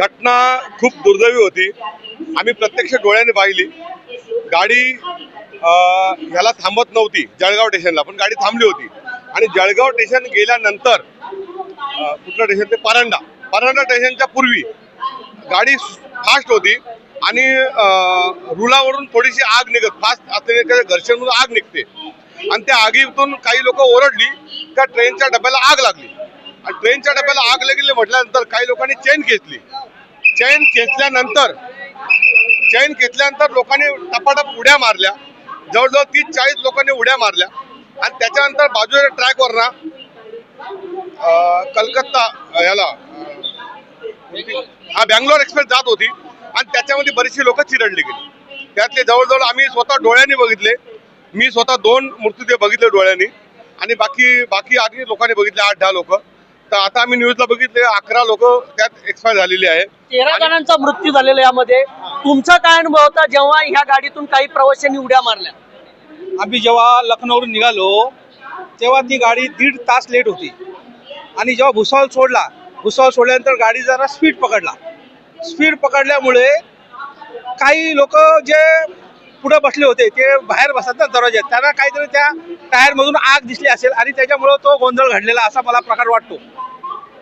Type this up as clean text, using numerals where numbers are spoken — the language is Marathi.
घटना खूप दुर्दैवी होती। आम्ही प्रत्यक्ष डोळ्याने पाहिली। गाडी ह्याला थांबत नव्हती जळगाव स्टेशनला, पण गाडी थांबली होती आणि जळगाव स्टेशन गेल्यानंतर कुठलं स्टेशन ते परांडा स्टेशनच्या पूर्वी गाडी फास्ट होती आणि रुलावरून थोडीशी आग निघत, फास्ट असलेल्या घर्षणमधून आग निघते आणि त्या आगीतून काही लोक ओरडली का ट्रेनच्या डब्याला आग लागली आणि ट्रेनच्या डब्याला आग लागली म्हटल्यानंतर काही लोकांनी चेन खेचली। चेन खेचल्यानंतर लोकांनी टपाटप उड्या मारल्या, जवळजवळ 30-40 लोकांनी उड्या मारल्या आणि त्याच्यानंतर बाजूच्या ट्रॅकवर ना कलकत्ता याला बँगलोर एक्सप्रेस जात होती आणि त्याच्यामध्ये बरीचशी लोक चिरडली गेली। त्यातले जवळजवळ आम्ही स्वतः डोळ्यांनी बघितले, मी स्वतः 2 मृतदेह बघितले डोळ्यांनी आणि बाकी आधी लोकांनी बघितले 8-10 लोक। तर आता आम्ही न्यूजला बघितले 11 लोक त्यात एक्सपायर झालेले आहे। 13 जणांचा मृत्यू झालेला यामध्ये। तुमचा काय अनुभव होता जेव्हा ह्या गाडीतून काही प्रवाशांनी उड्या मारल्या? आम्ही जेव्हा लखनौवरून निघालो तेव्हा ती गाडी 1.5 तास लेट होती आणि जेव्हा भुसावळ सोडल्यानंतर गाडी जरा स्पीड पकडल्यामुळे काही लोक जे पुढे बसले होते ते बाहेर बसतात ना दरवाज्यात, त्यांना काहीतरी त्या टायरमधून आग दिसली असेल आणि त्याच्यामुळे तो गोंधळ घडलेला असा मला प्रकार वाटतो।